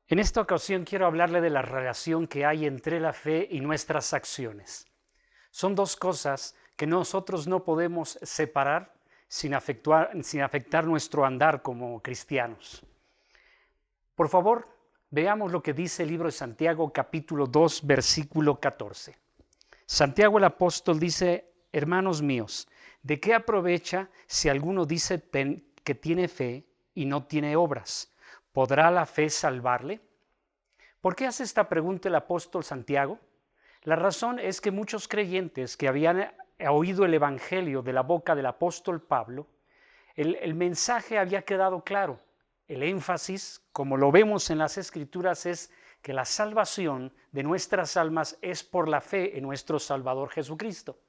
En esta ocasión quiero hablarle de la relación que hay entre la fe y nuestras acciones. Son dos cosas que nosotros no podemos separar sin afectar nuestro andar como cristianos. Por favor, veamos lo que dice el libro de Santiago, capítulo 2, versículo 14. Santiago el apóstol dice: hermanos míos, ¿de qué aprovecha si alguno dice que tiene fe y no tiene obras? ¿Podrá la fe salvarle? ¿Por qué hace esta pregunta el apóstol Santiago? La razón es que muchos creyentes que habían oído el evangelio de la boca del apóstol Pablo, el mensaje había quedado claro. El énfasis, como lo vemos en las Escrituras, es que la salvación de nuestras almas es por la fe en nuestro Salvador Jesucristo.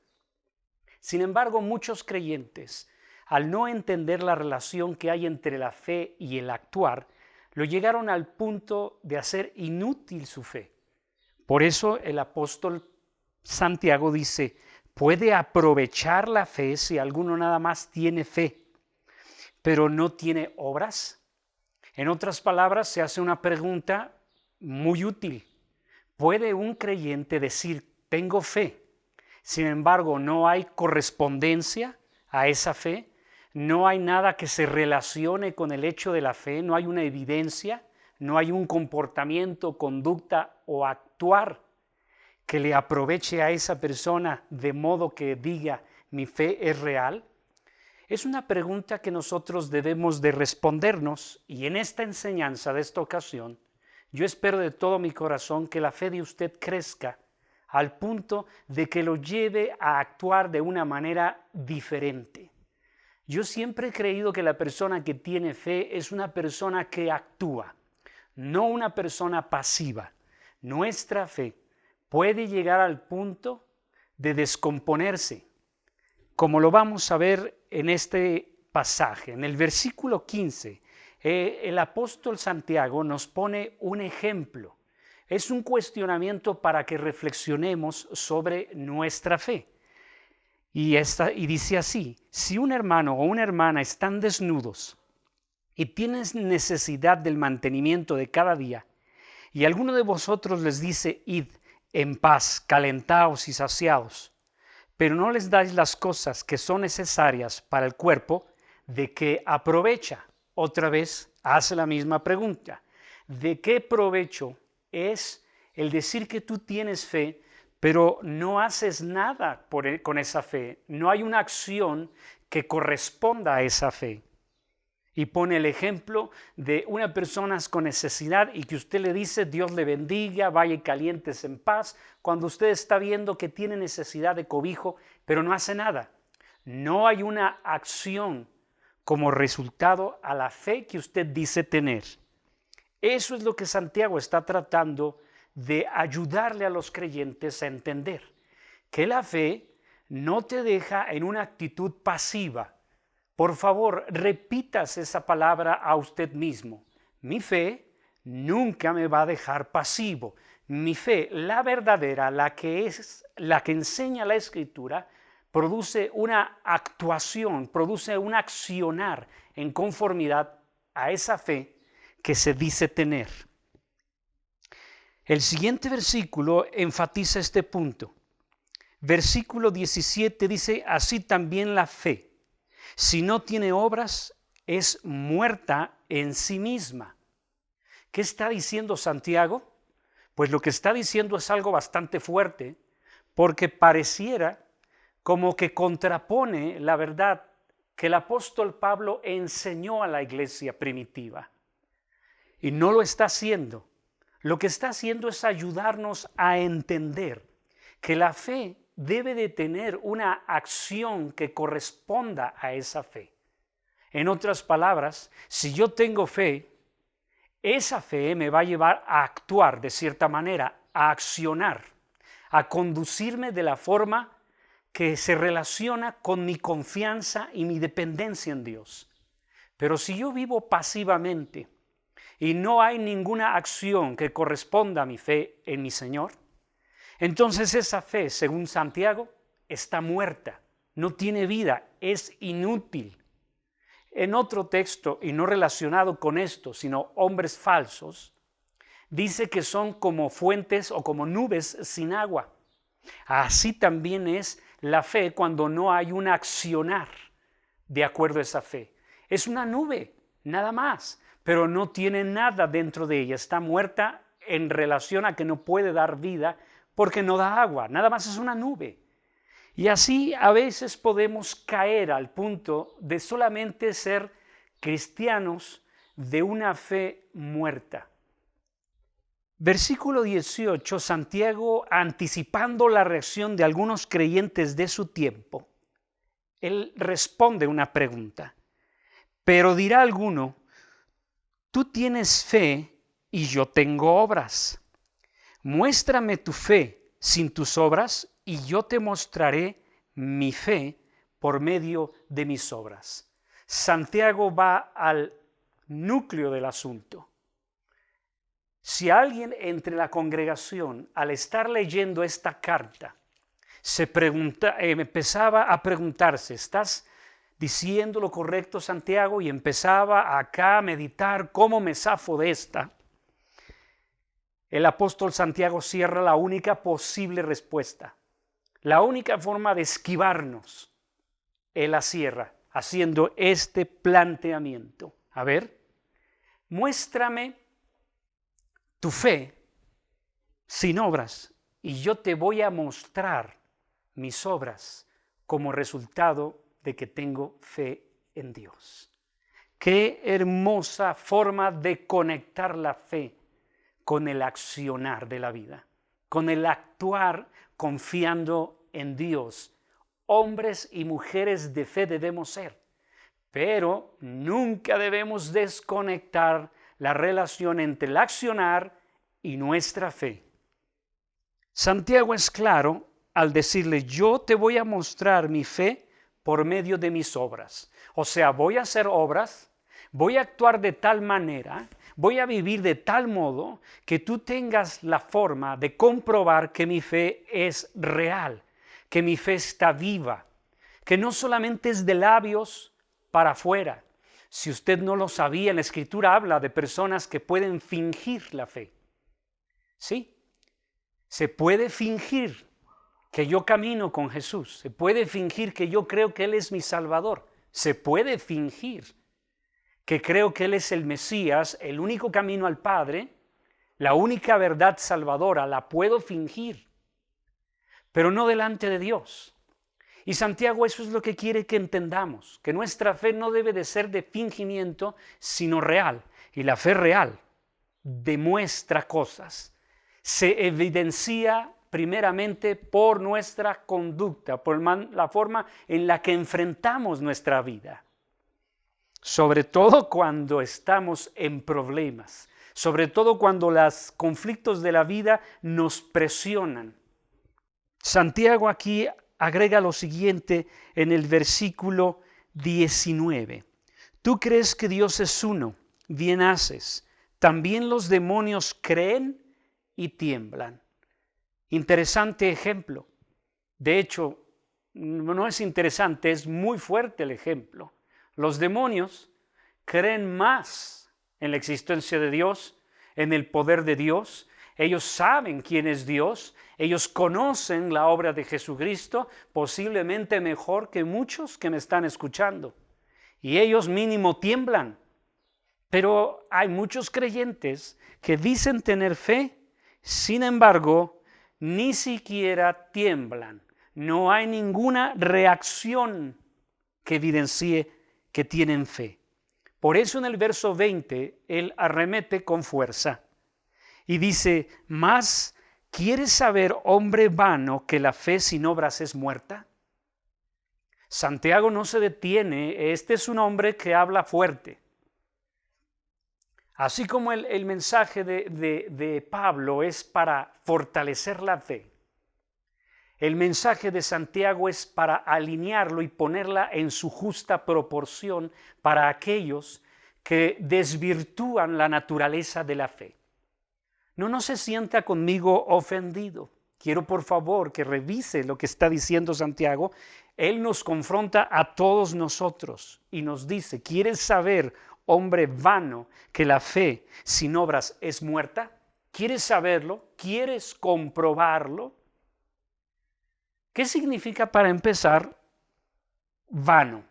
Sin embargo, muchos creyentes, al no entender la relación que hay entre la fe y el actuar, lo llegaron al punto de hacer inútil su fe. Por eso el apóstol Santiago dice: puede aprovechar la fe si alguno nada más tiene fe, pero no tiene obras. En otras palabras, se hace una pregunta muy útil. ¿Puede un creyente decir tengo fe? Sin embargo, no hay correspondencia a esa fe. No hay nada que se relacione con el hecho de la fe, no hay una evidencia, no hay un comportamiento, conducta o actuar que le aproveche a esa persona de modo que diga mi fe es real. Es una pregunta que nosotros debemos de respondernos, y en esta enseñanza de esta ocasión yo espero de todo mi corazón que la fe de usted crezca al punto de que lo lleve a actuar de una manera diferente. Yo siempre he creído que la persona que tiene fe es una persona que actúa, no una persona pasiva. Nuestra fe puede llegar al punto de descomponerse, como lo vamos a ver en este pasaje. En el versículo 15, el apóstol Santiago nos pone un ejemplo. Es un cuestionamiento para que reflexionemos sobre nuestra fe. Y dice así: si un hermano o una hermana están desnudos y tienen necesidad del mantenimiento de cada día, y alguno de vosotros les dice id en paz, calentaos y saciados, pero no les dais las cosas que son necesarias para el cuerpo, ¿de qué aprovecha? Otra vez hace la misma pregunta. ¿De qué provecho es el decir que tú tienes fe, pero no haces nada con esa fe? No hay una acción que corresponda a esa fe. Y pone el ejemplo de una persona con necesidad y que usted le dice Dios le bendiga, vaya y calientes en paz, cuando usted está viendo que tiene necesidad de cobijo, pero no hace nada. No hay una acción como resultado a la fe que usted dice tener. Eso es lo que Santiago está tratando de ayudarle a los creyentes a entender, que la fe no te deja en una actitud pasiva. Por favor, repitas esa palabra a usted mismo. Mi fe nunca me va a dejar pasivo. Mi fe, la verdadera, la que enseña la Escritura, produce una actuación, produce un accionar en conformidad a esa fe que se dice tener. El siguiente versículo enfatiza este punto. Versículo 17 dice: así también la fe, si no tiene obras, es muerta en sí misma. ¿Qué está diciendo Santiago? Pues lo que está diciendo es algo bastante fuerte, porque pareciera como que contrapone la verdad que el apóstol Pablo enseñó a la iglesia primitiva. Y no lo está haciendo. Lo que está haciendo es ayudarnos a entender que la fe debe de tener una acción que corresponda a esa fe. En otras palabras, si yo tengo fe, esa fe me va a llevar a actuar de cierta manera, a accionar, a conducirme de la forma que se relaciona con mi confianza y mi dependencia en Dios. Pero si yo vivo pasivamente y no hay ninguna acción que corresponda a mi fe en mi Señor, entonces esa fe, según Santiago, está muerta, no tiene vida, es inútil. En otro texto, y no relacionado con esto, sino hombres falsos, dice que son como fuentes o como nubes sin agua. Así también es la fe cuando no hay un accionar de acuerdo a esa fe. Es una nube, nada más, pero no tiene nada dentro de ella. Está muerta en relación a que no puede dar vida porque no da agua. Nada más es una nube. Y así a veces podemos caer al punto de solamente ser cristianos de una fe muerta. Versículo 18, Santiago, anticipando la reacción de algunos creyentes de su tiempo, él responde una pregunta. Pero dirá alguno, tú tienes fe y yo tengo obras. Muéstrame tu fe sin tus obras y yo te mostraré mi fe por medio de mis obras. Santiago va al núcleo del asunto. Si alguien entre la congregación, al estar leyendo esta carta, empezaba a preguntarse, ¿estás diciendo lo correcto, Santiago? Y empezaba acá a meditar cómo me zafo de esta. El apóstol Santiago cierra la única posible respuesta, la única forma de esquivarnos. Él la cierra haciendo este planteamiento. A ver, muéstrame tu fe sin obras y yo te voy a mostrar mis obras como resultado de que tengo fe en Dios. Qué hermosa forma de conectar la fe con el accionar de la vida, con el actuar confiando en Dios. Hombres y mujeres de fe debemos ser, pero nunca debemos desconectar la relación entre el accionar y nuestra fe. Santiago es claro al decirle, yo te voy a mostrar mi fe por medio de mis obras. O sea, voy a hacer obras, voy a actuar de tal manera, voy a vivir de tal modo que tú tengas la forma de comprobar que mi fe es real, que mi fe está viva, que no solamente es de labios para afuera. Si usted no lo sabía, en la Escritura habla de personas que pueden fingir la fe. ¿Sí? Se puede fingir que yo camino con Jesús. Se puede fingir que yo creo que Él es mi Salvador. Se puede fingir que creo que Él es el Mesías, el único camino al Padre, la única verdad salvadora. La puedo fingir, pero no delante de Dios. Y Santiago eso es lo que quiere que entendamos, que nuestra fe no debe de ser de fingimiento, sino real. Y la fe real demuestra cosas, se evidencia primeramente por nuestra conducta, por la forma en la que enfrentamos nuestra vida. Sobre todo cuando estamos en problemas, sobre todo cuando los conflictos de la vida nos presionan. Santiago aquí agrega lo siguiente en el versículo 19. Tú crees que Dios es uno, bien haces. También los demonios creen y tiemblan. Interesante ejemplo. De hecho, no es interesante, es muy fuerte el ejemplo. Los demonios creen más en la existencia de Dios, en el poder de Dios. Ellos saben quién es Dios, ellos conocen la obra de Jesucristo, posiblemente mejor que muchos que me están escuchando. Y ellos mínimo tiemblan. Pero hay muchos creyentes que dicen tener fe, sin embargo, ni siquiera tiemblan. No hay ninguna reacción que evidencie que tienen fe. Por eso en el verso 20, él arremete con fuerza. Y dice, ¿más quieres saber, hombre vano, que la fe sin obras es muerta? Santiago no se detiene, este es un hombre que habla fuerte. Así como el mensaje de Pablo es para fortalecer la fe, el mensaje de Santiago es para alinearlo y ponerla en su justa proporción para aquellos que desvirtúan la naturaleza de la fe. No se sienta conmigo ofendido. Quiero por favor que revise lo que está diciendo Santiago. Él nos confronta a todos nosotros y nos dice, ¿quieres saber, hombre vano, que la fe sin obras es muerta? ¿Quieres saberlo? ¿Quieres comprobarlo? ¿Qué significa para empezar vano?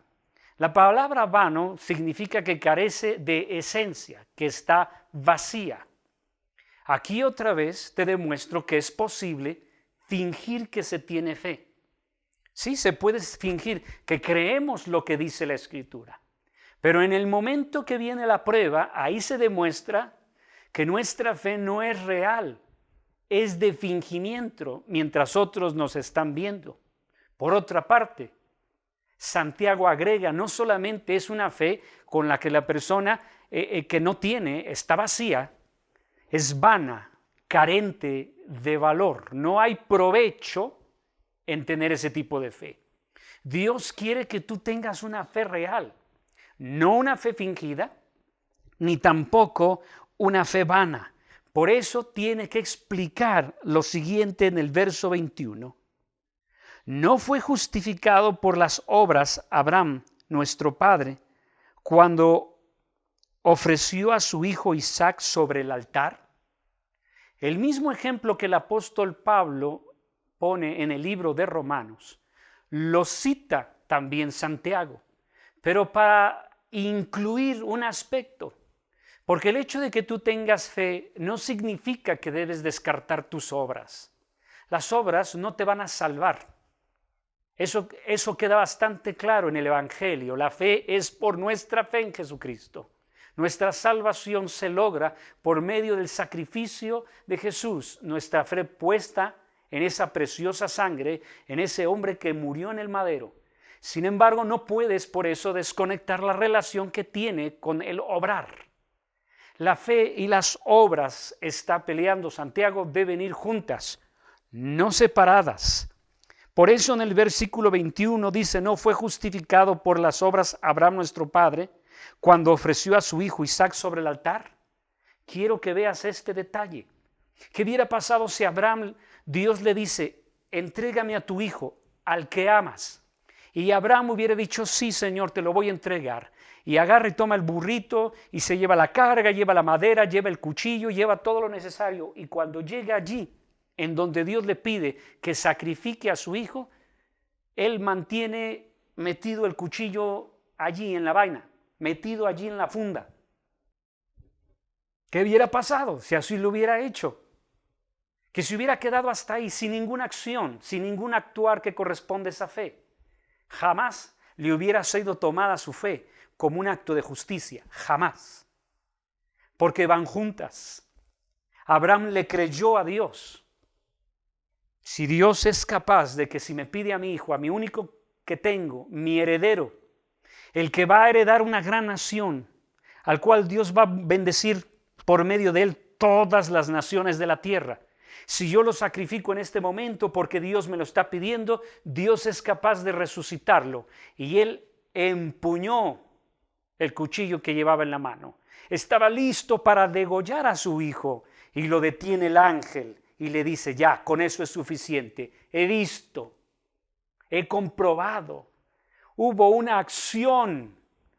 La palabra vano significa que carece de esencia, que está vacía. Aquí otra vez te demuestro que es posible fingir que se tiene fe. Sí, se puede fingir que creemos lo que dice la Escritura, pero en el momento que viene la prueba, ahí se demuestra que nuestra fe no es real, es de fingimiento mientras otros nos están viendo. Por otra parte, Santiago agrega, no solamente es una fe con la que la persona que no tiene está vacía, es vana, carente de valor. No hay provecho en tener ese tipo de fe. Dios quiere que tú tengas una fe real, no una fe fingida, ni tampoco una fe vana. Por eso tiene que explicar lo siguiente en el verso 21. No fue justificado por las obras Abraham, nuestro padre, cuando ofreció a su hijo Isaac sobre el altar. El mismo ejemplo que el apóstol Pablo pone en el libro de Romanos, lo cita también Santiago, pero para incluir un aspecto, porque el hecho de que tú tengas fe no significa que debes descartar tus obras. Las obras no te van a salvar. Eso queda bastante claro en el Evangelio. La fe es por nuestra fe en Jesucristo. Nuestra salvación se logra por medio del sacrificio de Jesús. Nuestra fe puesta en esa preciosa sangre, en ese hombre que murió en el madero. Sin embargo, no puedes por eso desconectar la relación que tiene con el obrar. La fe y las obras, está peleando Santiago, deben ir juntas, no separadas. Por eso en el versículo 21 dice, no fue justificado por las obras Abraham nuestro padre cuando ofreció a su hijo Isaac sobre el altar. Quiero que veas este detalle. ¿Qué hubiera pasado si Abraham, Dios le dice, entrégame a tu hijo, al que amas? Y Abraham hubiera dicho, sí, Señor, te lo voy a entregar. Y agarra y toma el burrito y se lleva la carga, lleva la madera, lleva el cuchillo, lleva todo lo necesario. Y cuando llega allí, en donde Dios le pide que sacrifique a su hijo, él mantiene metido el cuchillo allí en la vaina, metido allí en la funda. ¿Qué hubiera pasado si así lo hubiera hecho? Que se hubiera quedado hasta ahí sin ninguna acción, sin ningún actuar que corresponde a esa fe. Jamás le hubiera sido tomada su fe como un acto de justicia, jamás. Porque van juntas. Abraham le creyó a Dios. Si Dios es capaz de que si me pide a mi hijo, a mi único que tengo, mi heredero, el que va a heredar una gran nación, al cual Dios va a bendecir por medio de él todas las naciones de la tierra. Si yo lo sacrifico en este momento porque Dios me lo está pidiendo, Dios es capaz de resucitarlo. Y él empuñó el cuchillo que llevaba en la mano. Estaba listo para degollar a su hijo y lo detiene el ángel. Y le dice, ya, con eso es suficiente. He visto, he comprobado. Hubo una acción,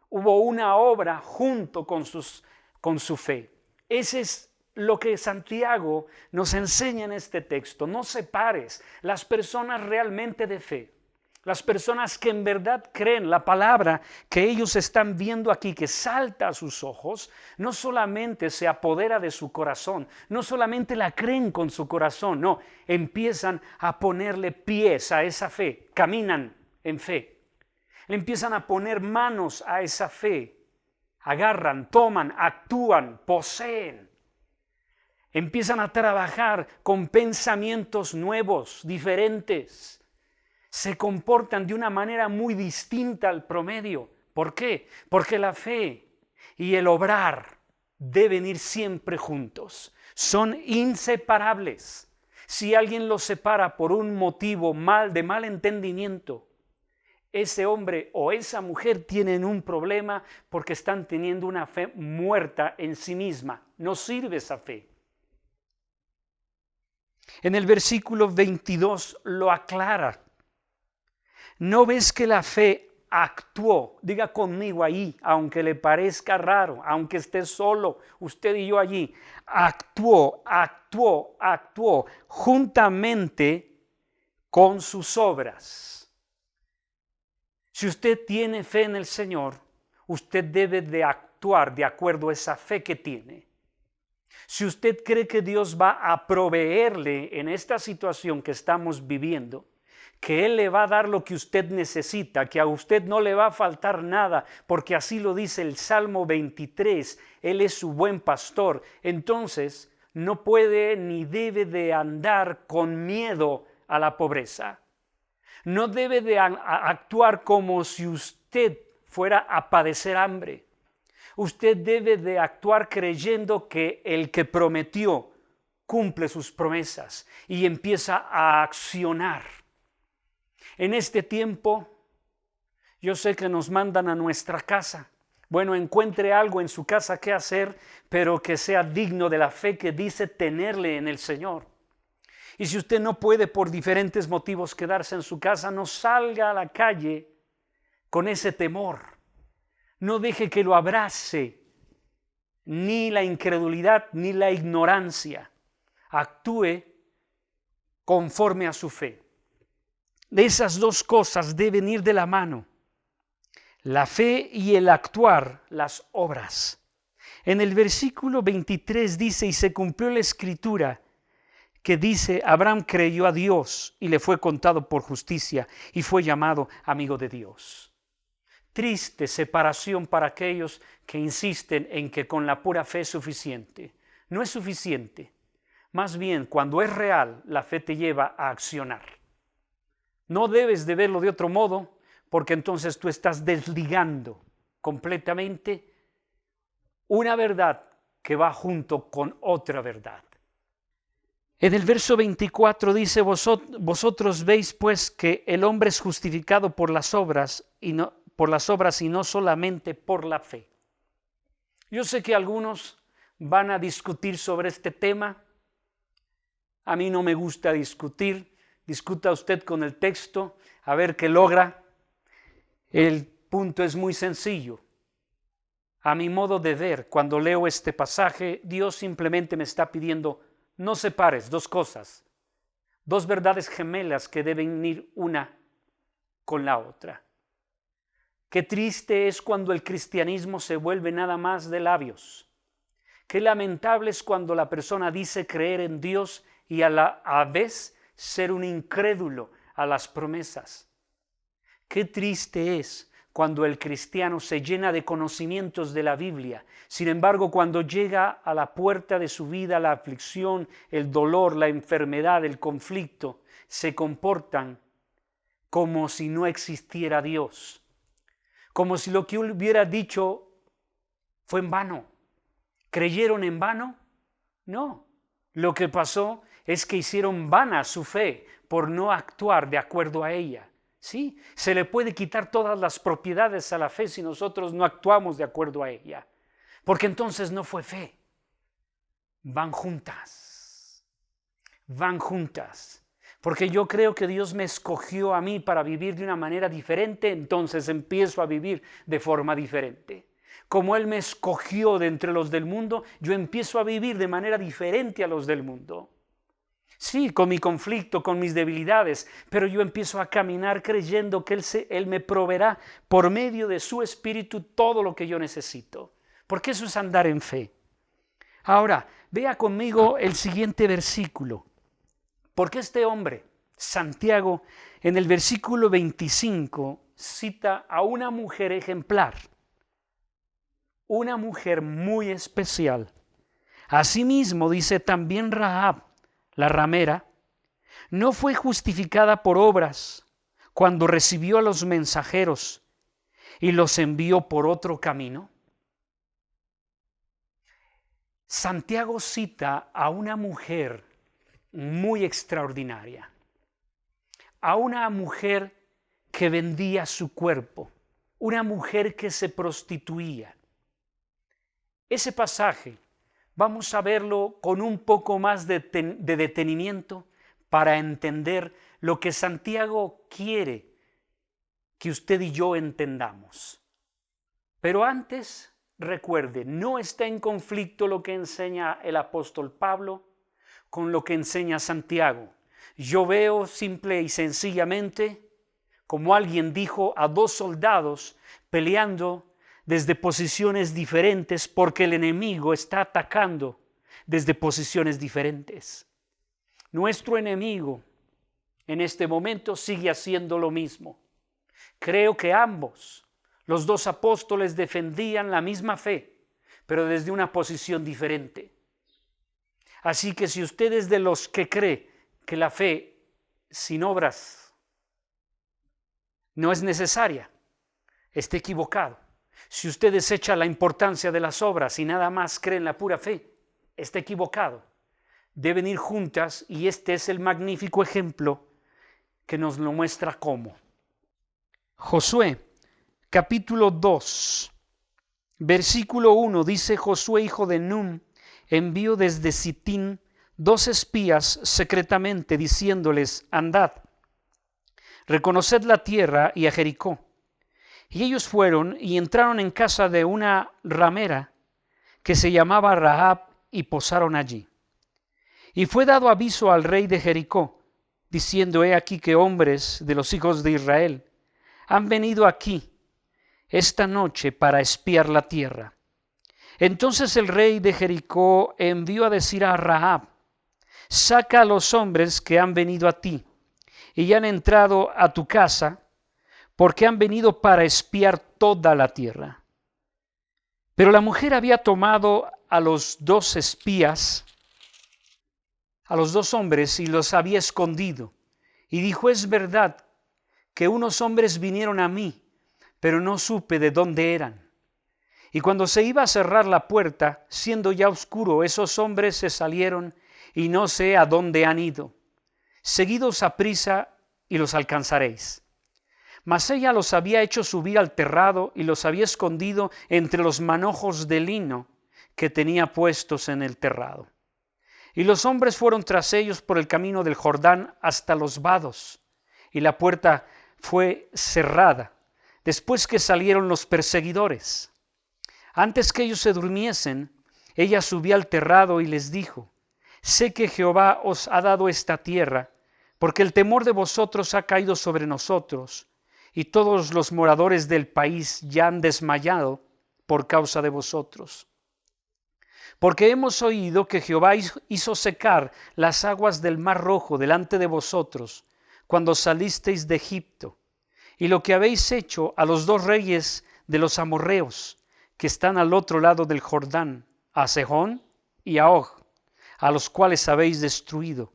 hubo una obra junto con su fe. Ese es lo que Santiago nos enseña en este texto. No separes las personas realmente de fe. Las personas que en verdad creen la palabra que ellos están viendo aquí, que salta a sus ojos, no solamente se apodera de su corazón, no solamente la creen con su corazón, no, empiezan a ponerle pies a esa fe, caminan en fe, le empiezan a poner manos a esa fe, agarran, toman, actúan, poseen. Empiezan a trabajar con pensamientos nuevos, diferentes. Se comportan de una manera muy distinta al promedio. ¿Por qué? Porque la fe y el obrar deben ir siempre juntos. Son inseparables. Si alguien los separa por un motivo de mal entendimiento, ese hombre o esa mujer tienen un problema porque están teniendo una fe muerta en sí misma. No sirve esa fe. En el versículo 22 lo aclara. ¿No ves que la fe actuó. Diga conmigo ahí, aunque le parezca raro, aunque esté solo, usted y yo allí. Actuó juntamente con sus obras. Si usted tiene fe en el Señor, usted debe de actuar de acuerdo a esa fe que tiene. Si usted cree que Dios va a proveerle en esta situación que estamos viviendo, que Él le va a dar lo que usted necesita, que a usted no le va a faltar nada, porque así lo dice el Salmo 23, Él es su buen pastor, entonces no puede ni debe de andar con miedo a la pobreza. No debe de actuar como si usted fuera a padecer hambre. Usted debe de actuar creyendo que el que prometió cumple sus promesas y empieza a accionar. En este tiempo, yo sé que nos mandan a nuestra casa. Bueno, encuentre algo en su casa que hacer, pero que sea digno de la fe que dice tenerle en el Señor. Y si usted no puede por diferentes motivos quedarse en su casa, no salga a la calle con ese temor. No deje que lo abrace ni la incredulidad ni la ignorancia. Actúe conforme a su fe. De esas dos cosas deben ir de la mano. La fe y el actuar, las obras. En el versículo 23 dice, y se cumplió la escritura que dice, Abraham creyó a Dios y le fue contado por justicia y fue llamado amigo de Dios. Triste separación para aquellos que insisten en que con la pura fe es suficiente. No es suficiente. Más bien, cuando es real, la fe te lleva a accionar. No debes de verlo de otro modo, porque entonces tú estás desligando completamente una verdad que va junto con otra verdad. En el verso 24 dice, vosotros veis pues que el hombre es justificado por las obras y no solamente por la fe. Yo sé que algunos van a discutir sobre este tema. A mí no me gusta discutir. Discuta usted con el texto, a ver qué logra. El punto es muy sencillo. A mi modo de ver, cuando leo este pasaje, Dios simplemente me está pidiendo, no separes dos cosas, dos verdades gemelas que deben ir una con la otra. Qué triste es cuando el cristianismo se vuelve nada más de labios. Qué lamentable es cuando la persona dice creer en Dios y a la vez ser un incrédulo a las promesas. Qué triste es cuando el cristiano se llena de conocimientos de la Biblia. Sin embargo, cuando llega a la puerta de su vida la aflicción, el dolor, la enfermedad, el conflicto, se comportan como si no existiera Dios. Como si lo que hubiera dicho fue en vano. ¿Creyeron en vano? No. Lo que pasó es que hicieron vana su fe por no actuar de acuerdo a ella. ¿Sí? Se le puede quitar todas las propiedades a la fe si nosotros no actuamos de acuerdo a ella. Porque entonces no fue fe. Van juntas. Van juntas. Porque yo creo que Dios me escogió a mí para vivir de una manera diferente, entonces empiezo a vivir de forma diferente. Como Él me escogió de entre los del mundo, yo empiezo a vivir de manera diferente a los del mundo. Sí, con mi conflicto, con mis debilidades, pero yo empiezo a caminar creyendo que Él me proveerá por medio de su Espíritu todo lo que yo necesito. Porque eso es andar en fe. Ahora, vea conmigo el siguiente versículo. Porque este hombre, Santiago, en el versículo 25, cita a una mujer ejemplar. Una mujer muy especial. Asimismo, dice también Rahab, la ramera, no fue justificada por obras cuando recibió a los mensajeros y los envió por otro camino. Santiago cita a una mujer muy extraordinaria, a una mujer que vendía su cuerpo, una mujer que se prostituía. Ese pasaje vamos a verlo con un poco más de detenimiento para entender lo que Santiago quiere que usted y yo entendamos. Pero antes, recuerde, no está en conflicto lo que enseña el apóstol Pablo con lo que enseña Santiago. Yo veo simple y sencillamente, como alguien dijo, a dos soldados peleando desde posiciones diferentes porque el enemigo está atacando desde posiciones diferentes. Nuestro enemigo en este momento sigue haciendo lo mismo. Creo que ambos, los dos apóstoles, defendían la misma fe, pero desde una posición diferente. Así que si usted es de los que cree que la fe sin obras no es necesaria, está equivocado. Si usted desecha la importancia de las obras y nada más cree en la pura fe, está equivocado. Deben ir juntas y este es el magnífico ejemplo que nos lo muestra cómo. Josué, capítulo 2, versículo 1, dice: Josué, hijo de Nun, envió desde Sitín 2 espías secretamente, diciéndoles: andad, reconoced la tierra y a Jericó. Y ellos fueron y entraron en casa de una ramera que se llamaba Rahab y posaron allí. Y fue dado aviso al rey de Jericó, diciendo: he aquí que hombres de los hijos de Israel han venido aquí esta noche para espiar la tierra. Entonces el rey de Jericó envió a decir a Rahab: saca a los hombres que han venido a ti y han entrado a tu casa, porque han venido para espiar toda la tierra. Pero la mujer había tomado a los 2 espías, a los 2 hombres, y los había escondido. Y dijo: es verdad que unos hombres vinieron a mí, pero no supe de dónde eran. Y cuando se iba a cerrar la puerta, siendo ya oscuro, esos hombres se salieron y no sé a dónde han ido. Seguidos a prisa y los alcanzaréis. Mas ella los había hecho subir al terrado y los había escondido entre los manojos de lino que tenía puestos en el terrado. Y los hombres fueron tras ellos por el camino del Jordán hasta los vados, y la puerta fue cerrada después que salieron los perseguidores. Antes que ellos se durmiesen, ella subió al terrado y les dijo: sé que Jehová os ha dado esta tierra, porque el temor de vosotros ha caído sobre nosotros, y todos los moradores del país ya han desmayado por causa de vosotros. Porque hemos oído que Jehová hizo secar las aguas del Mar Rojo delante de vosotros, cuando salisteis de Egipto, y lo que habéis hecho a los 2 reyes de los amorreos, que están al otro lado del Jordán, a Sehón y a Og, a los cuales habéis destruido.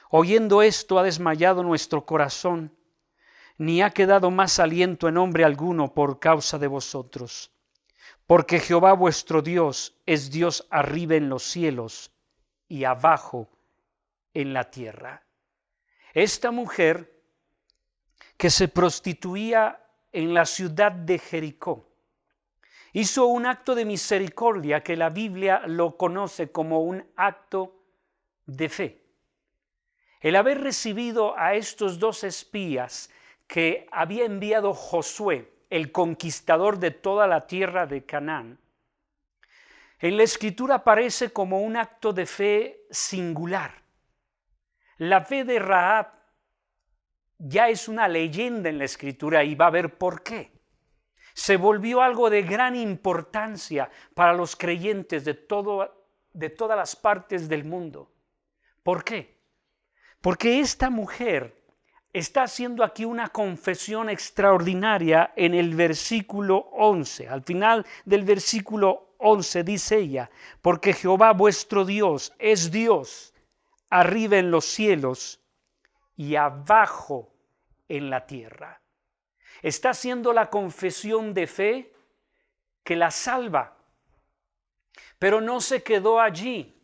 Oyendo esto ha desmayado nuestro corazón, ni ha quedado más aliento en hombre alguno por causa de vosotros. Porque Jehová vuestro Dios es Dios arriba en los cielos y abajo en la tierra. Esta mujer que se prostituía en la ciudad de Jericó hizo un acto de misericordia que la Biblia lo conoce como un acto de fe. El haber recibido a estos 2 espías que había enviado Josué, el conquistador de toda la tierra de Canaán, en la Escritura aparece como un acto de fe singular. La fe de Rahab ya es una leyenda en la Escritura y va a ver por qué. Se volvió algo de gran importancia para los creyentes de todas las partes del mundo. ¿Por qué? Porque esta mujer está haciendo aquí una confesión extraordinaria en el versículo 11. Al final del versículo 11 dice ella: porque Jehová vuestro Dios es Dios arriba en los cielos y abajo en la tierra. Está haciendo la confesión de fe que la salva, pero no se quedó allí.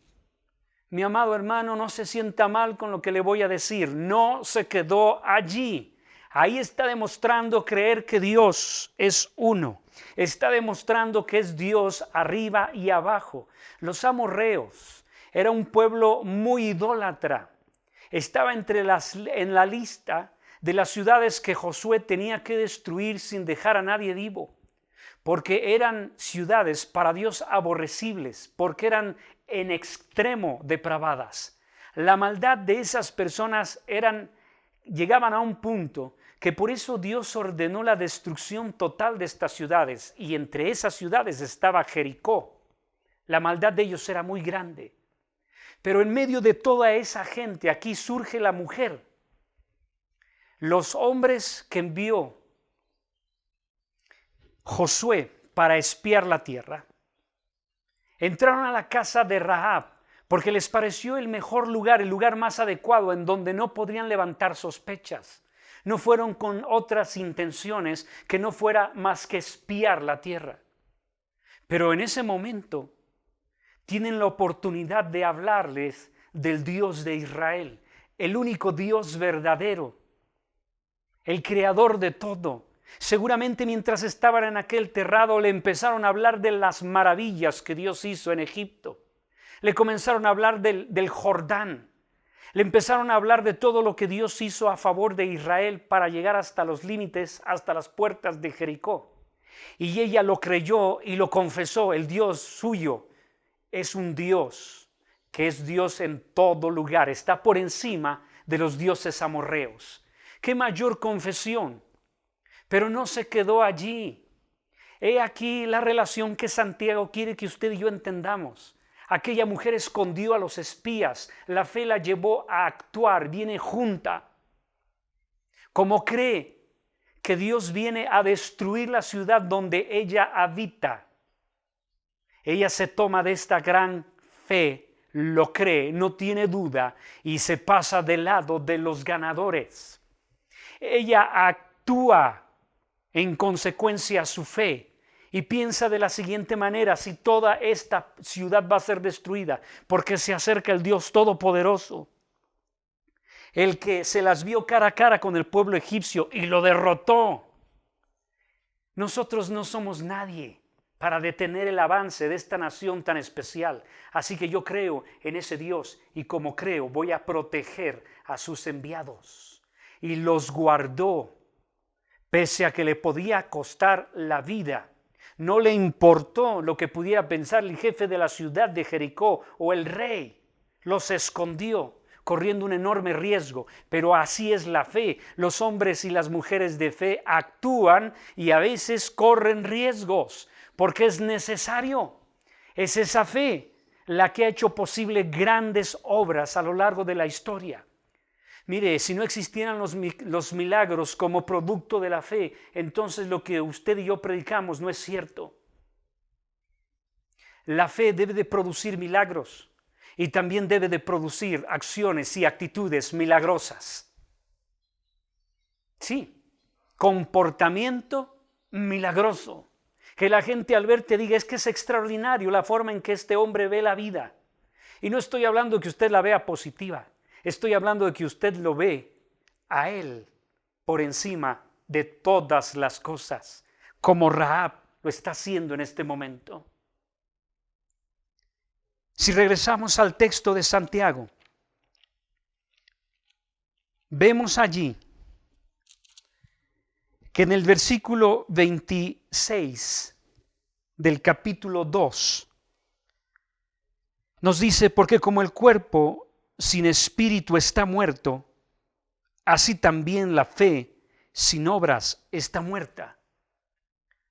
Mi amado hermano, no se sienta mal con lo que le voy a decir. No se quedó allí. Ahí está demostrando creer que Dios es uno. Está demostrando que es Dios arriba y abajo. Los amorreos era un pueblo muy idólatra. Estaba en la lista de las ciudades que Josué tenía que destruir sin dejar a nadie vivo, porque eran ciudades para Dios aborrecibles, porque eran en extremo depravadas. La maldad de esas personas llegaban a un punto que por eso Dios ordenó la destrucción total de estas ciudades, y entre esas ciudades estaba Jericó. La maldad de ellos era muy grande. Pero en medio de toda esa gente, aquí surge la mujer. Los hombres que envió Josué para espiar la tierra entraron a la casa de Rahab porque les pareció el mejor lugar, el lugar más adecuado en donde no podrían levantar sospechas. No fueron con otras intenciones que no fuera más que espiar la tierra. Pero en ese momento tienen la oportunidad de hablarles del Dios de Israel, el único Dios verdadero, el creador de todo. Seguramente mientras estaban en aquel terrado le empezaron a hablar de las maravillas que Dios hizo en Egipto. Le comenzaron a hablar del Jordán. Le empezaron a hablar de todo lo que Dios hizo a favor de Israel para llegar hasta los límites, hasta las puertas de Jericó. Y ella lo creyó y lo confesó. El Dios suyo es un Dios que es Dios en todo lugar. Está por encima de los dioses amorreos. ¡Qué mayor confesión! Pero no se quedó allí. He aquí la relación que Santiago quiere que usted y yo entendamos. Aquella mujer escondió a los espías. La fe la llevó a actuar, viene junta. Como cree que Dios viene a destruir la ciudad donde ella habita. Ella se toma de esta gran fe, lo cree, no tiene duda y se pasa del lado de los ganadores. Ella actúa en consecuencia a su fe y piensa de la siguiente manera: si toda esta ciudad va a ser destruida, porque se acerca el Dios Todopoderoso, el que se las vio cara a cara con el pueblo egipcio y lo derrotó. Nosotros no somos nadie para detener el avance de esta nación tan especial. Así que yo creo en ese Dios y como creo voy a proteger a sus enviados. Y los guardó, pese a que le podía costar la vida. No le importó lo que pudiera pensar el jefe de la ciudad de Jericó o el rey. Los escondió, corriendo un enorme riesgo. Pero así es la fe. Los hombres y las mujeres de fe actúan y a veces corren riesgos, porque es necesario. Es esa fe la que ha hecho posible grandes obras a lo largo de la historia. Mire, si no existieran los milagros como producto de la fe, entonces lo que usted y yo predicamos no es cierto. La fe debe de producir milagros y también debe de producir acciones y actitudes milagrosas. Sí, comportamiento milagroso. Que la gente al verte diga: es que es extraordinario la forma en que este hombre ve la vida. Y no estoy hablando de que usted la vea positiva. Estoy hablando de que usted lo ve a Él por encima de todas las cosas, como Rahab lo está haciendo en este momento. Si regresamos al texto de Santiago, vemos allí que en el versículo 26 del capítulo 2 nos dice: porque como el cuerpo sin espíritu está muerto, así también la fe sin obras está muerta.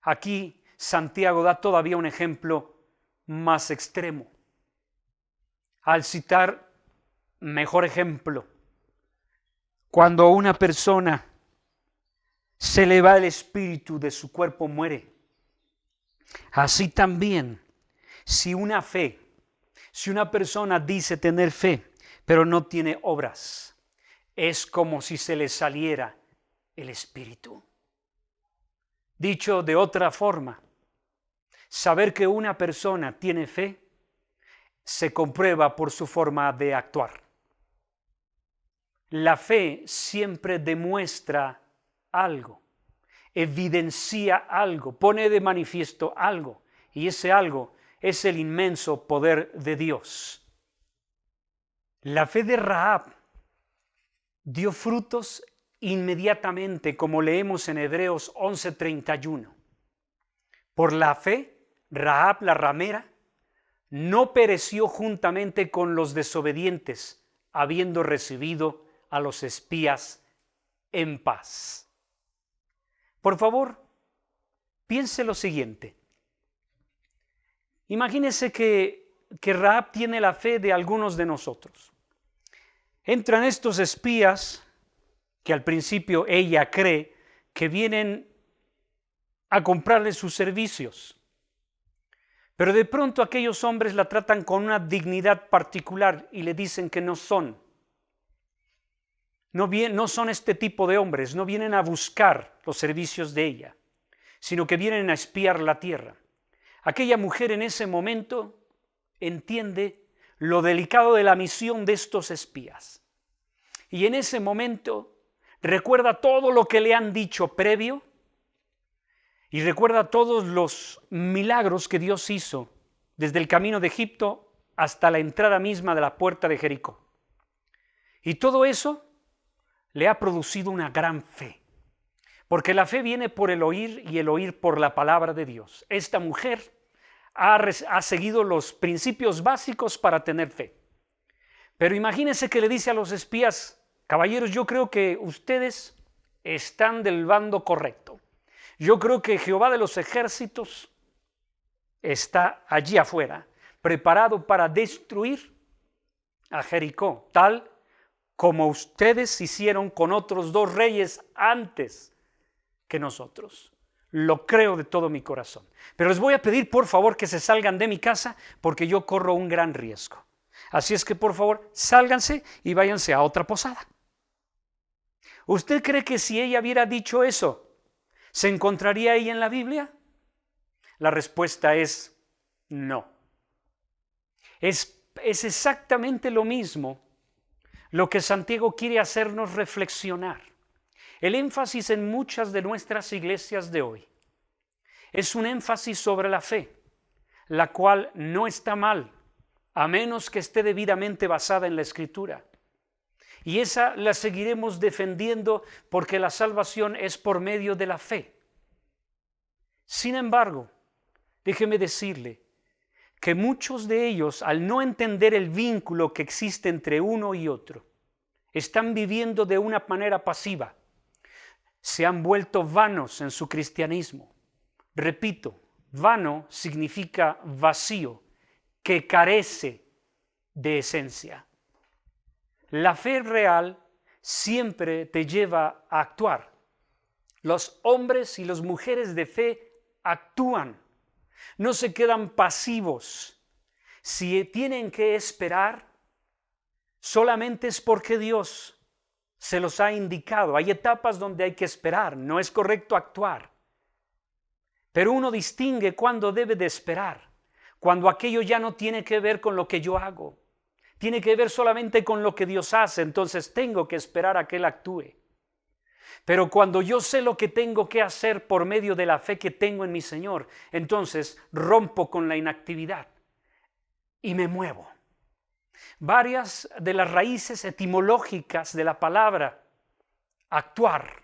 Aquí Santiago da todavía un ejemplo más extremo. Al citar mejor ejemplo, cuando una persona se le va el espíritu de su cuerpo, muere. Así también, si una persona dice tener fe, pero no tiene obras, es como si se le saliera el espíritu. Dicho de otra forma, saber que una persona tiene fe se comprueba por su forma de actuar. La fe siempre demuestra algo, evidencia algo, pone de manifiesto algo, y ese algo es el inmenso poder de Dios. La fe de Rahab dio frutos inmediatamente, como leemos en Hebreos 11:31. Por la fe, Rahab la ramera no pereció juntamente con los desobedientes, habiendo recibido a los espías en paz. Por favor, piense lo siguiente. Imagínese que Rahab tiene la fe de algunos de nosotros. Entran estos espías que al principio ella cree que vienen a comprarle sus servicios. Pero de pronto aquellos hombres la tratan con una dignidad particular y le dicen que no son. No son este tipo de hombres, no vienen a buscar los servicios de ella, sino que vienen a espiar la tierra. Aquella mujer en ese momento entiende lo delicado de la misión de estos espías. Y en ese momento recuerda todo lo que le han dicho previo y recuerda todos los milagros que Dios hizo desde el camino de Egipto hasta la entrada misma de la puerta de Jericó. Y todo eso le ha producido una gran fe, porque la fe viene por el oír y el oír por la palabra de Dios. Esta mujer ha seguido los principios básicos para tener fe. Pero imagínense que le dice a los espías: caballeros, yo creo que ustedes están del bando correcto. Yo creo que Jehová de los ejércitos está allí afuera, preparado para destruir a Jericó, tal como ustedes hicieron con otros 2 reyes antes que nosotros. Lo creo de todo mi corazón. Pero les voy a pedir por favor que se salgan de mi casa porque yo corro un gran riesgo. Así es que por favor sálganse y váyanse a otra posada. ¿Usted cree que si ella hubiera dicho eso, se encontraría ahí en la Biblia? La respuesta es no. Es exactamente lo mismo lo que Santiago quiere hacernos reflexionar. El énfasis en muchas de nuestras iglesias de hoy es un énfasis sobre la fe, la cual no está mal, a menos que esté debidamente basada en la Escritura. Y esa la seguiremos defendiendo porque la salvación es por medio de la fe. Sin embargo, déjeme decirle que muchos de ellos, al no entender el vínculo que existe entre uno y otro, están viviendo de una manera pasiva. Se han vuelto vanos en su cristianismo. Repito, vano significa vacío, que carece de esencia. La fe real siempre te lleva a actuar. Los hombres y las mujeres de fe actúan, no se quedan pasivos. Si tienen que esperar, solamente es porque Dios se los ha indicado. Hay etapas donde hay que esperar, no es correcto actuar. Pero uno distingue cuándo debe de esperar, cuando aquello ya no tiene que ver con lo que yo hago, tiene que ver solamente con lo que Dios hace, entonces tengo que esperar a que Él actúe. Pero cuando yo sé lo que tengo que hacer por medio de la fe que tengo en mi Señor, entonces rompo con la inactividad y me muevo. Varias de las raíces etimológicas de la palabra actuar,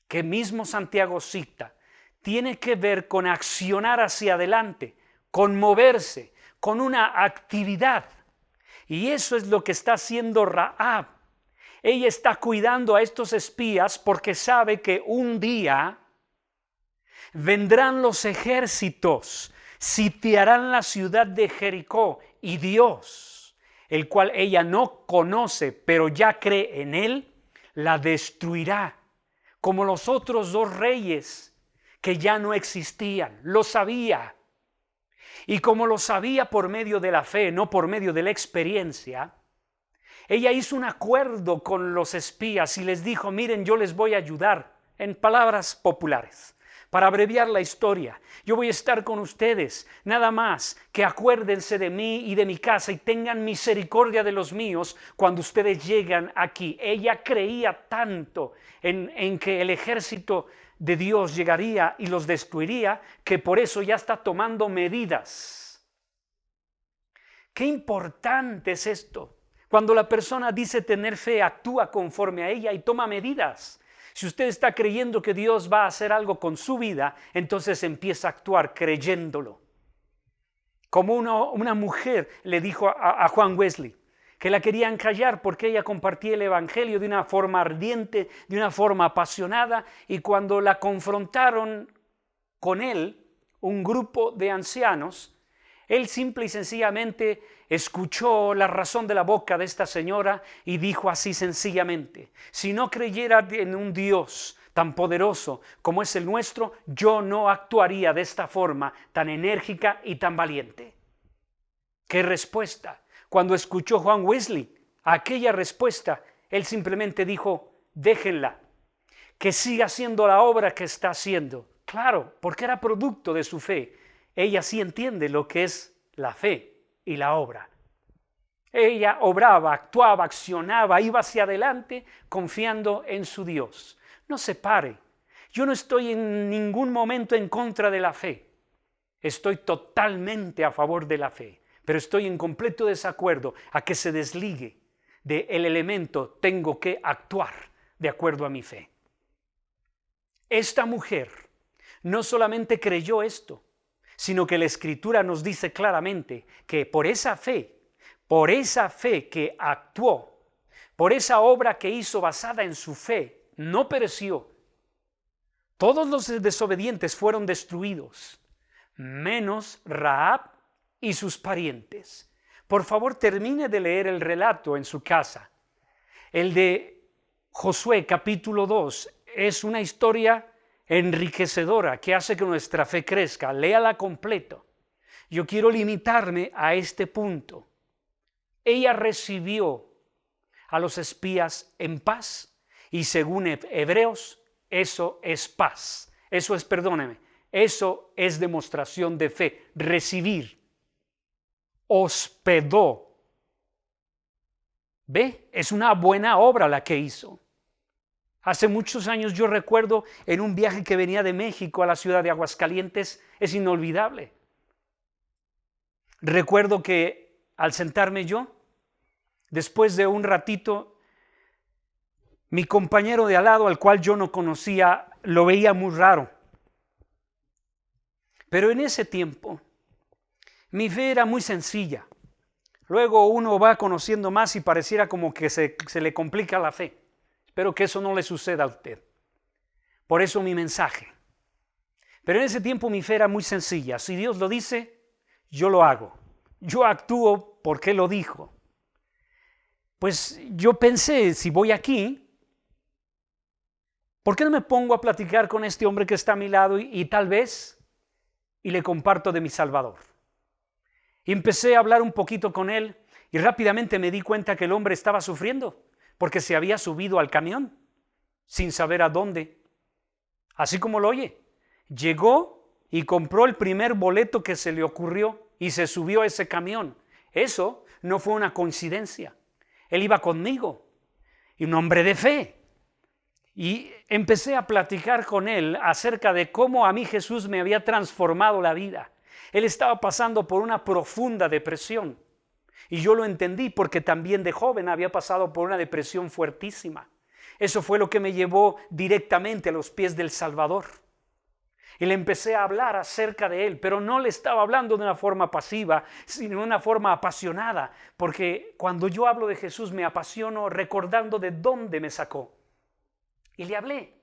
que mismo Santiago cita, tiene que ver con accionar hacia adelante, con moverse, con una actividad. Y eso es lo que está haciendo Rahab. Ella está cuidando a estos espías porque sabe que un día vendrán los ejércitos, sitiarán la ciudad de Jericó y Dios, el cual ella no conoce, pero ya cree en Él, la destruirá, como los otros 2 reyes que ya no existían. Lo sabía. Y como lo sabía por medio de la fe, no por medio de la experiencia, ella hizo un acuerdo con los espías y les dijo: miren, yo les voy a ayudar, en palabras populares. Para abreviar la historia, yo voy a estar con ustedes, nada más que acuérdense de mí y de mi casa y tengan misericordia de los míos cuando ustedes llegan aquí. Ella creía tanto en que el ejército de Dios llegaría y los destruiría, que por eso ya está tomando medidas. Qué importante es esto, Cuando la persona dice tener fe, actúa conforme a ella y toma medidas. Si usted está creyendo que Dios va a hacer algo con su vida, entonces empieza a actuar creyéndolo. Como una mujer le dijo a Juan Wesley que la querían callar porque ella compartía el evangelio de una forma ardiente, de una forma apasionada, y cuando la confrontaron con él, un grupo de ancianos, él simple y sencillamente escuchó la razón de la boca de esta señora y dijo así sencillamente: si no creyera en un Dios tan poderoso como es el nuestro, yo no actuaría de esta forma tan enérgica y tan valiente. ¿Qué respuesta? Cuando escuchó Juan Wesley aquella respuesta, él simplemente dijo: déjenla, que siga haciendo la obra que está haciendo. Claro, porque era producto de su fe. Ella sí entiende lo que es la fe y la obra. Ella obraba, actuaba, accionaba, iba hacia adelante confiando en su Dios. No se pare. Yo no estoy en ningún momento en contra de la fe. Estoy totalmente a favor de la fe, pero estoy en completo desacuerdo a que se desligue del elemento tengo que actuar de acuerdo a mi fe. Esta mujer no solamente creyó esto, sino que la Escritura nos dice claramente que por esa fe que actuó, por esa obra que hizo basada en su fe, no pereció. Todos los desobedientes fueron destruidos, menos Rahab y sus parientes. Por favor, termine de leer el relato en su casa. El de Josué capítulo 2 es una historia enriquecedora que hace que nuestra fe crezca. Léala completo. Yo quiero limitarme a este punto. Ella recibió a los espías en paz y según Hebreos, eso es paz. Eso es demostración de fe. Recibir. Hospedó. ¿Ve? Es una buena obra la que hizo. Hace muchos años yo recuerdo en un viaje que venía de México a la ciudad de Aguascalientes, es inolvidable. Recuerdo que al sentarme yo, después de un ratito, mi compañero de al lado, al cual yo no conocía, lo veía muy raro. Pero en ese tiempo, mi fe era muy sencilla. Luego uno va conociendo más y pareciera como que se le complica la fe. Espero que eso no le suceda a usted. Por eso mi mensaje. Pero en ese tiempo mi fe era muy sencilla. Si Dios lo dice, yo lo hago. Yo actúo porque lo dijo. Pues yo pensé, si voy aquí, ¿por qué no me pongo a platicar con este hombre que está a mi lado y tal vez le comparto de mi Salvador? Y empecé a hablar un poquito con él y rápidamente me di cuenta que el hombre estaba sufriendo porque se había subido al camión sin saber a dónde. Así como lo oye, llegó y compró el primer boleto que se le ocurrió y se subió a ese camión. Eso no fue una coincidencia. Él iba conmigo, y un hombre de fe. Y empecé a platicar con él acerca de cómo a mí Jesús me había transformado la vida. Él estaba pasando por una profunda depresión. Y yo lo entendí porque también de joven había pasado por una depresión fuertísima. Eso fue lo que me llevó directamente a los pies del Salvador. Y le empecé a hablar acerca de él, pero no le estaba hablando de una forma pasiva, sino de una forma apasionada, porque cuando yo hablo de Jesús me apasiono recordando de dónde me sacó. Y le hablé.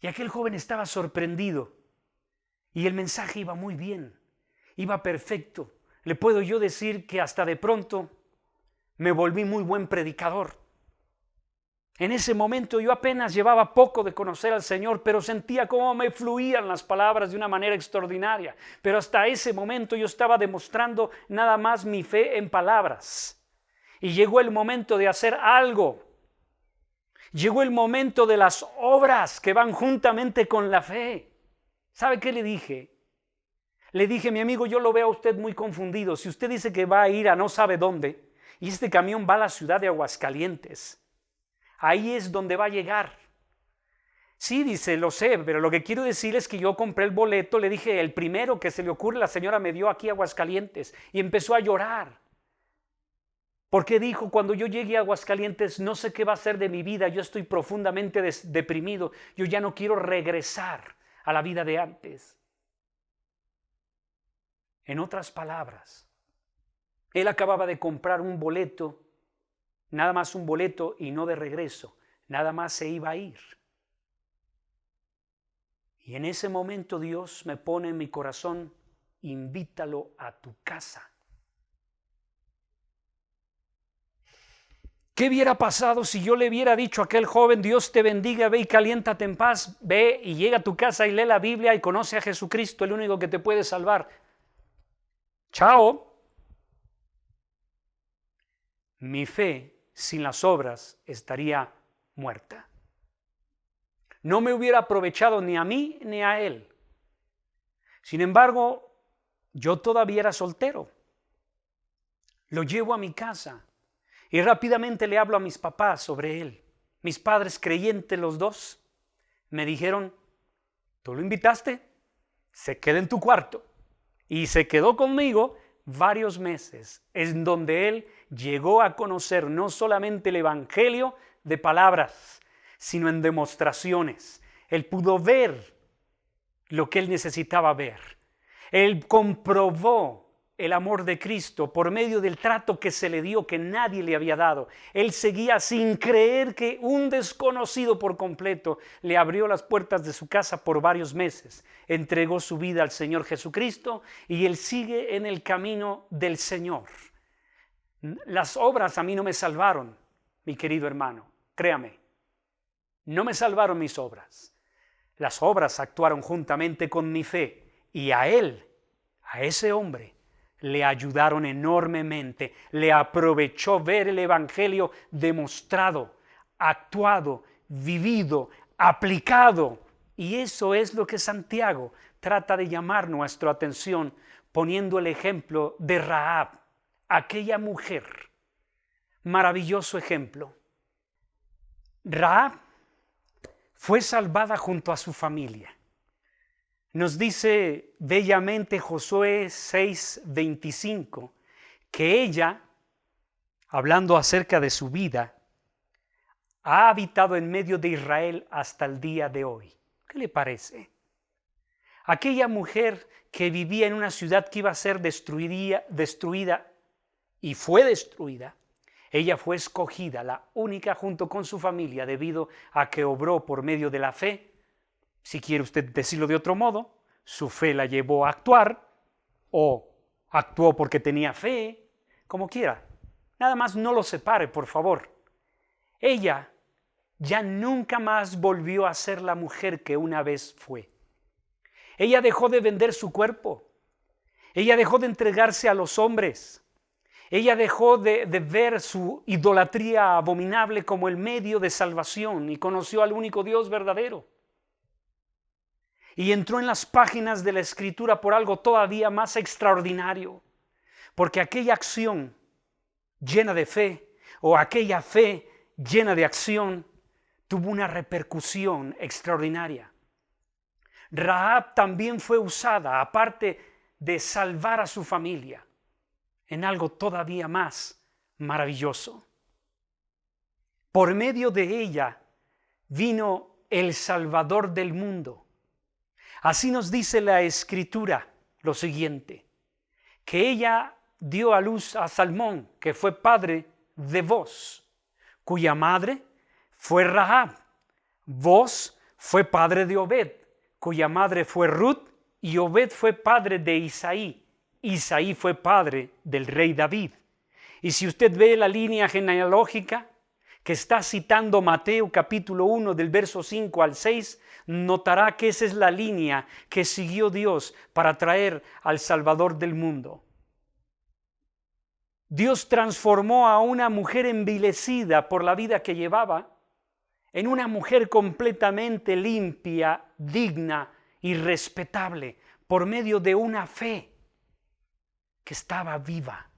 Y aquel joven estaba sorprendido. Y el mensaje iba muy bien, iba perfecto. Le puedo yo decir que hasta de pronto me volví muy buen predicador. En ese momento yo apenas llevaba poco de conocer al Señor, pero sentía cómo me fluían las palabras de una manera extraordinaria. Pero hasta ese momento yo estaba demostrando nada más mi fe en palabras. Y llegó el momento de hacer algo. Llegó el momento de las obras que van juntamente con la fe. ¿Sabe qué le dije? Le dije, mi amigo, yo lo veo a usted muy confundido. Si usted dice que va a ir a no sabe dónde, y este camión va a la ciudad de Aguascalientes, ahí es donde va a llegar. Sí, dice, lo sé, pero lo que quiero decir es que yo compré el boleto, le dije, el primero que se le ocurre, la señora me dio aquí a Aguascalientes, y empezó a llorar. Porque dijo, cuando yo llegue a Aguascalientes, no sé qué va a ser de mi vida, yo estoy profundamente deprimido, yo ya no quiero regresar a la vida de antes. En otras palabras, él acababa de comprar un boleto, nada más un boleto y no de regreso, nada más se iba a ir. Y en ese momento Dios me pone en mi corazón, invítalo a tu casa. ¿Qué hubiera pasado si yo le hubiera dicho a aquel joven, Dios te bendiga, ve y caliéntate en paz, ve y llega a tu casa y lee la Biblia y conoce a Jesucristo, el único que te puede salvar? Chao. Mi fe sin las obras estaría muerta. No me hubiera aprovechado ni a mí ni a él. Sin embargo, yo todavía era soltero. Lo llevo a mi casa y rápidamente le hablo a mis papás sobre él. Mis padres, creyentes los dos, me dijeron, ¿tú lo invitaste? Se queda en tu cuarto. Y se quedó conmigo varios meses, en donde él llegó a conocer no solamente el evangelio de palabras, sino en demostraciones. Él pudo ver lo que él necesitaba ver. Él comprobó el amor de Cristo por medio del trato que se le dio, que nadie le había dado. Él seguía sin creer que un desconocido por completo le abrió las puertas de su casa por varios meses. Entregó su vida al Señor Jesucristo y él sigue en el camino del Señor. Las obras a mí no me salvaron, mi querido hermano, créame. No me salvaron mis obras. Las obras actuaron juntamente con mi fe y a él, a ese hombre, le ayudaron enormemente. Le aprovechó ver el evangelio demostrado, actuado, vivido, aplicado. Y eso es lo que Santiago trata de llamar nuestra atención, poniendo el ejemplo de Rahab, aquella mujer. Maravilloso ejemplo. Rahab fue salvada junto a su familia. Nos dice bellamente Josué 6:25 que ella, hablando acerca de su vida, ha habitado en medio de Israel hasta el día de hoy. ¿Qué le parece? Aquella mujer que vivía en una ciudad que iba a ser destruida y fue destruida, ella fue escogida, la única junto con su familia, debido a que obró por medio de la fe. Si quiere usted decirlo de otro modo, su fe la llevó a actuar, o actuó porque tenía fe, como quiera. Nada más no lo separe, por favor. Ella ya nunca más volvió a ser la mujer que una vez fue. Ella dejó de vender su cuerpo. Ella dejó de entregarse a los hombres. Ella dejó de ver su idolatría abominable como el medio de salvación y conoció al único Dios verdadero. Y entró en las páginas de la Escritura por algo todavía más extraordinario, porque aquella acción llena de fe o aquella fe llena de acción tuvo una repercusión extraordinaria. Rahab también fue usada, aparte de salvar a su familia, en algo todavía más maravilloso. Por medio de ella vino el Salvador del mundo. Así nos dice la Escritura lo siguiente, que ella dio a luz a Salmón, que fue padre de Boz, cuya madre fue Rahab. Boz fue padre de Obed, cuya madre fue Ruth, y Obed fue padre de Isaí. Isaí fue padre del rey David. Y si usted ve la línea genealógica que está citando Mateo capítulo 1 del verso 5 al 6, notará que esa es la línea que siguió Dios para traer al Salvador del mundo. Dios transformó a una mujer envilecida por la vida que llevaba en una mujer completamente limpia, digna y respetable por medio de una fe que estaba viva.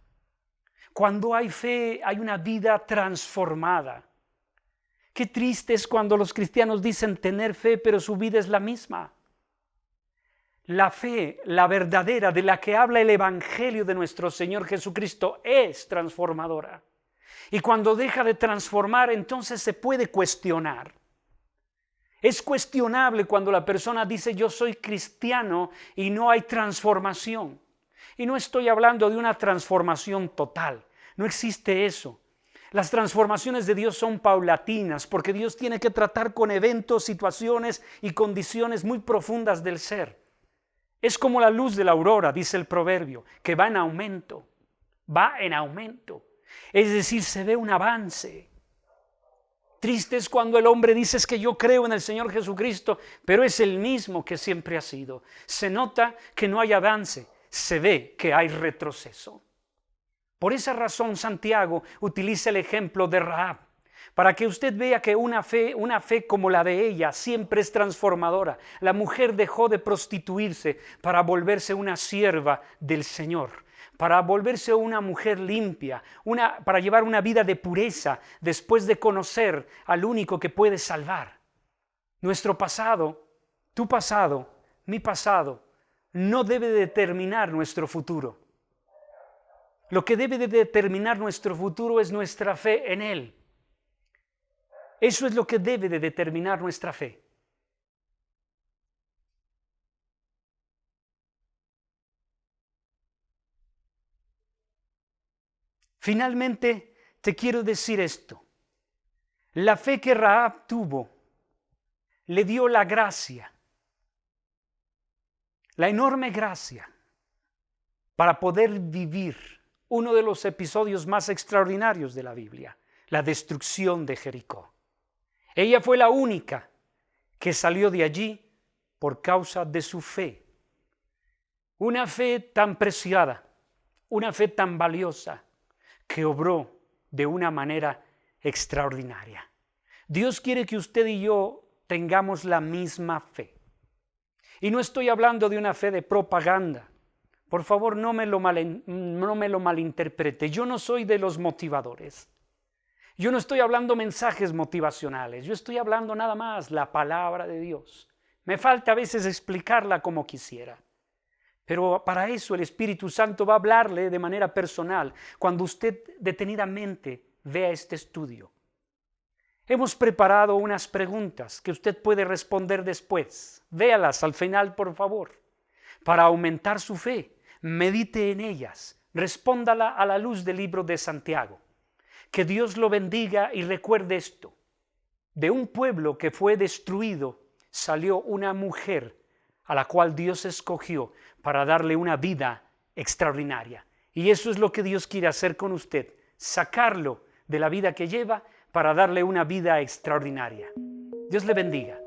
Cuando hay fe, hay una vida transformada. Qué triste es cuando los cristianos dicen tener fe, pero su vida es la misma. La fe, la verdadera, de la que habla el Evangelio de nuestro Señor Jesucristo, es transformadora. Y cuando deja de transformar, entonces se puede cuestionar. Es cuestionable cuando la persona dice yo soy cristiano y no hay transformación. Y no estoy hablando de una transformación total, no existe eso. Las transformaciones de Dios son paulatinas porque Dios tiene que tratar con eventos, situaciones y condiciones muy profundas del ser. Es como la luz de la aurora, dice el proverbio, que va en aumento, va en aumento. Es decir, se ve un avance. Triste es cuando el hombre dice es que yo creo en el Señor Jesucristo, pero es el mismo que siempre ha sido. Se nota que no hay avance, se ve que hay retroceso. Por esa razón Santiago utiliza el ejemplo de Rahab, para que usted vea que una fe como la de ella siempre es transformadora. La mujer dejó de prostituirse para volverse una sierva del Señor, para volverse una mujer limpia, para llevar una vida de pureza después de conocer al único que puede salvar. Nuestro pasado, tu pasado, mi pasado, no debe determinar nuestro futuro. Lo que debe de determinar nuestro futuro es nuestra fe en Él. Eso es lo que debe de determinar nuestra fe. Finalmente, te quiero decir esto. La fe que Rahab tuvo le dio la gracia, la enorme gracia para poder vivir uno de los episodios más extraordinarios de la Biblia, la destrucción de Jericó. Ella fue la única que salió de allí por causa de su fe. Una fe tan preciada, una fe tan valiosa, que obró de una manera extraordinaria. Dios quiere que usted y yo tengamos la misma fe. Y no estoy hablando de una fe de propaganda. Por favor, no me lo malinterprete. Yo no soy de los motivadores. Yo no estoy hablando mensajes motivacionales. Yo estoy hablando nada más la palabra de Dios. Me falta a veces explicarla como quisiera. Pero para eso el Espíritu Santo va a hablarle de manera personal cuando usted detenidamente vea este estudio. Hemos preparado unas preguntas que usted puede responder después. Véalas al final, por favor, para aumentar su fe. Medite en ellas, respóndala a la luz del libro de Santiago. Que Dios lo bendiga y recuerde esto. De un pueblo que fue destruido salió una mujer a la cual Dios escogió para darle una vida extraordinaria. Y eso es lo que Dios quiere hacer con usted, sacarlo de la vida que lleva para darle una vida extraordinaria. Dios le bendiga.